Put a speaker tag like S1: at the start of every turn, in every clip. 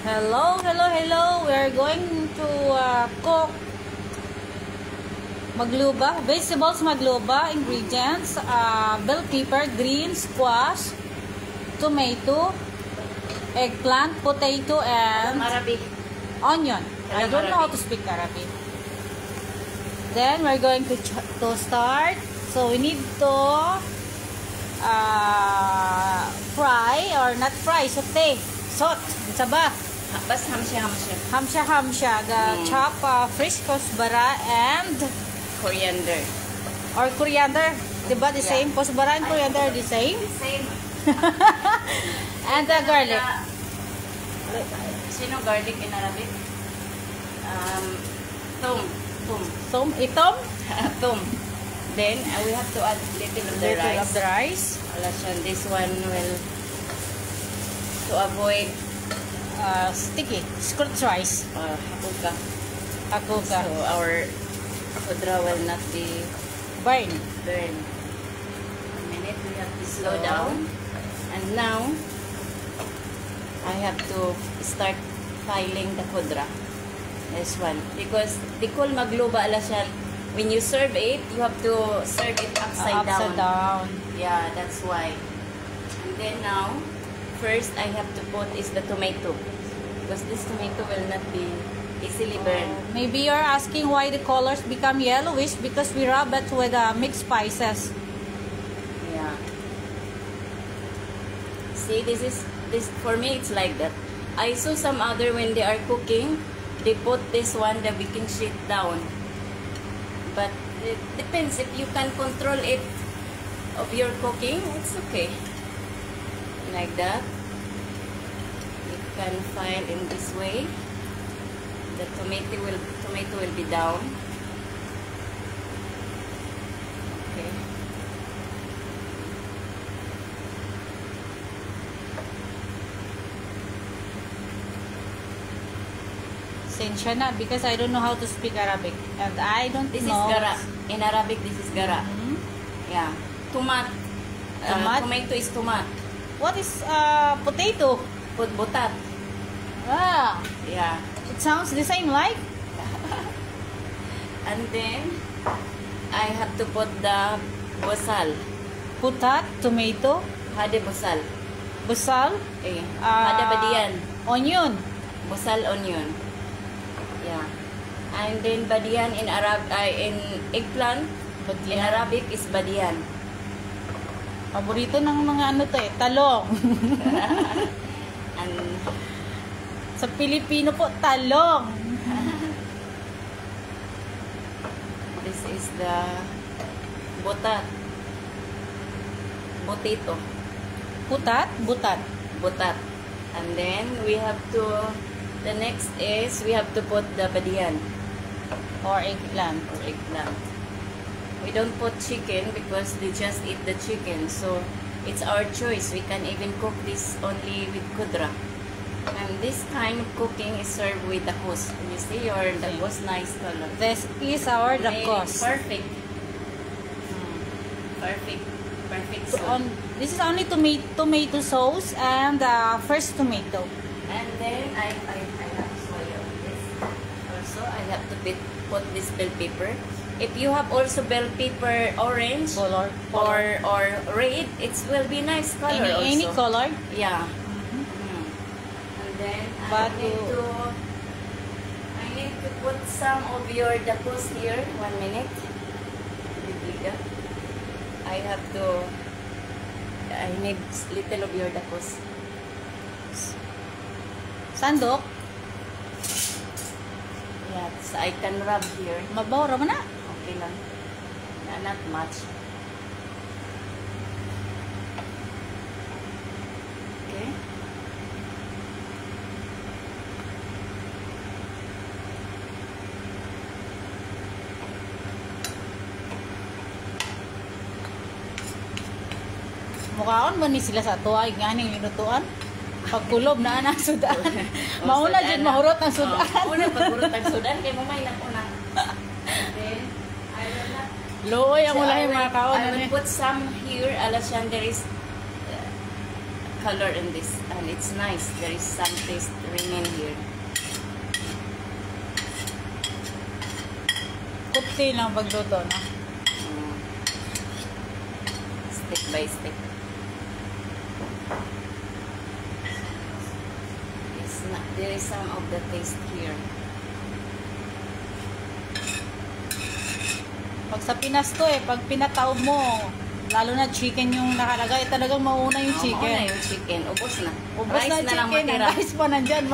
S1: Hello, hello, hello. We're going to cook magluba, vegetables magluba, ingredients, bell pepper, green squash, tomato, eggplant, potato, and
S2: Arabic.
S1: onion. I don't know how to speak Arabic. Then we're going to start. So we need to fry or not fry, saute, sot, isa ba?
S2: Bas hamsha.
S1: Hamsha. Chop fresh kusbara and
S2: Coriander.
S1: or coriander. Diba the same? Kusbara and coriander are the same.
S2: Same.
S1: And the garlic.
S2: Sino garlic in Arabic? Tum.
S1: Itom.
S2: Tum. Then we have to add little of the
S1: Little
S2: rice.
S1: of the rice.
S2: This one will to avoid
S1: Sticky. Scratch rice.
S2: hakuka.
S1: Akuka.
S2: So our kudra will not be
S1: Burn.
S2: burned. A minute, we have to slow down. And now I have to start filing the kudra. This one. Because dikol magluba ala siya. When you serve it, you have to serve it upside down. Yeah, that's why. And then now, first I have to put is the tomato. Because this tomato will not be easily burned.
S1: Maybe you're asking why the colors become yellowish because we rub it with mixed spices.
S2: Yeah. See, this for me it's like that. I saw some other when they are cooking, they put this one, the baking sheet down. But it depends if you can control it of your cooking, it's okay. Like that. You can file in this way. The tomato will be down. Okay.
S1: Sensya na because I don't know how to speak Arabic and I don't
S2: This
S1: know.
S2: is gara. In Arabic, this is gara. Yeah. Tomat. Tomato is tomat.
S1: What is potato?
S2: Put butat.
S1: Ah,
S2: Yeah.
S1: it sounds the same like.
S2: And then, I have to put the bosal.
S1: Putat, tomato,
S2: Hade bosal.
S1: basal,
S2: Hada badiyan.
S1: onion.
S2: Bosal onion. Yeah. And then badiyan in in eggplant. In Arabic is badiyan.
S1: Paborito ng mga ano to talong.
S2: And
S1: Sa Pilipino po, talong.
S2: this is the butat. Potato.
S1: Putat, butat.
S2: Butat. And then we have to, the next is we have to put the badiyan
S1: Or eggplant.
S2: or eggplant. We don't put chicken because they just eat the chicken. So it's our choice. We can even cook this only with kudra. And this kind of cooking is served with the hus. You see your dagos, nice color.
S1: This is our dagos.
S2: Perfect. Perfect. So,
S1: This is only tomato sauce and first tomato.
S2: and then I have soya on this. Also, I have to put this bell pepper. If you have also bell pepper orange
S1: Color.
S2: or red, it will be nice color also.
S1: Any color.
S2: Yeah. And then
S1: But
S2: I need to put some of your dapos here. 1 minute. I need little of your dapos.
S1: Sandok.
S2: Yeah, so I can rub here.
S1: Mabaw ra man na.
S2: Okay lang. Not much. Okay.
S1: Mukhaon mo ni sila sa tuwa ganing linutuan. Pagkulob na ana sudan. Mauna jud mahurot ang sudan.
S2: Una pagurot ang sudan kay mamay na una. Then I will not.
S1: Looy ang ulahi mga kaon
S2: I
S1: ani.
S2: will put some here. Alas yan, there is color in this, and it's nice. There is some taste remain here.
S1: Kupti lang pagluto, no?
S2: Step by step. There is some of the taste here.
S1: Pag sa Pinas to pag pinataob mo, lalo na chicken yung nakalagay, talagang mauna yung chicken.
S2: Mauna yung chicken. Ubos na.
S1: Ubos
S2: rice
S1: na
S2: lang
S1: chicken.
S2: matira.
S1: Ang rice pa nandyan.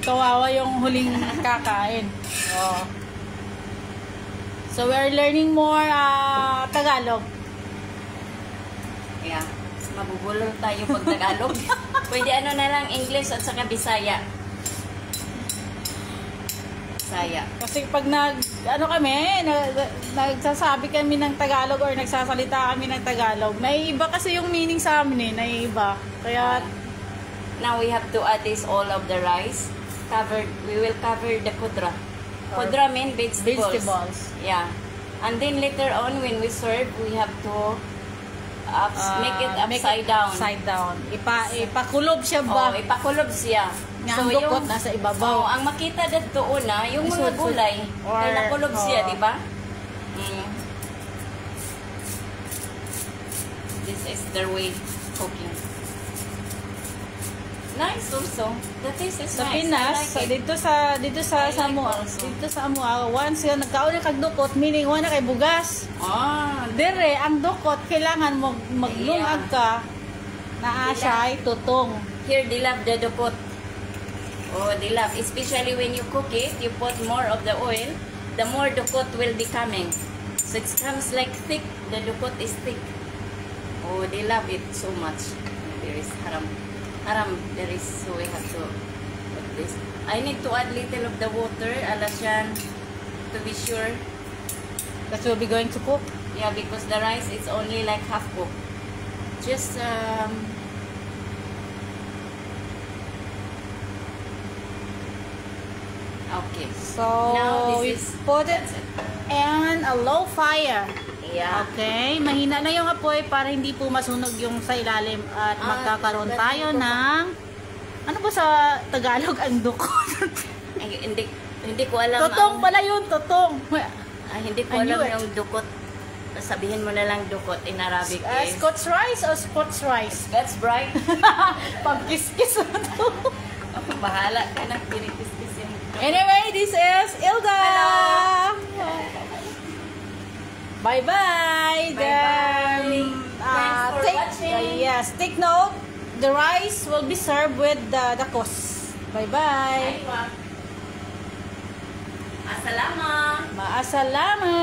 S1: Kawawa yung huling kakain. Oh. So, we're learning more Tagalog.
S2: Yeah. Mabubulol tayo pag Tagalog. Pwede ano na lang, English at saka Bisaya. Bisaya.
S1: Kasi pag nagsasabi kami ng Tagalog or nagsasalita kami ng Tagalog, naiiba kasi yung meaning sa amin naiiba. Kaya,
S2: now we have to add this all of the rice. We will cover the kudra. Kudra means vegetables. Yeah. And then later on, when we serve, we have to make it upside down.
S1: Upside down. Ipakulob siya ba?
S2: Ipakulob siya.
S1: So, ang dukot nasa ibabaw.
S2: Ang makita dito una, yung mga gulay, ay nakulob siya, di ba? This is their way cooking. Nice also. The taste is
S1: sa
S2: nice.
S1: Pinas,
S2: I like it.
S1: dito sa Samoa, once yung nagkaon kag dukot, meaning wala kay bugas. Dire ang dukot kailangan mo maglungag ka na siya ay tutong.
S2: Here they love the dukot. Oh, they love, especially when you cook it, you put more of the oil, the more dukot will be coming. So it comes like thick. The dukot is thick. Oh, they love it so much. There is haram. There is, so we have to put this. I need to add little of the water, alasyan, to be sure.
S1: That will be going to cook.
S2: Yeah, because the rice is only like half cooked. Just okay.
S1: So
S2: now
S1: we
S2: this is
S1: put it in a low fire.
S2: Yeah.
S1: Okay, mahina na yung apoy para hindi po masunog yung sa ilalim at magkakaroon tayo ng ano ba sa Tagalog ang dukot?
S2: Ay, hindi ko alam.
S1: Totong pala yun, totong.
S2: Hindi ko alam yung dukot. Sabihin mo na lang dukot in Arabic.
S1: Scotch rice or Scotch rice?
S2: That's bright.
S1: Pagkiskis mo to.
S2: Bahala ka na, kinikis-kis yun.
S1: Anyway, this is Ilda. Bye-bye.
S2: Bye-bye. Thanks for watching.
S1: Yes, take note. The rice will be served with the kos. Bye-bye.
S2: Assalamu.
S1: Maasalama.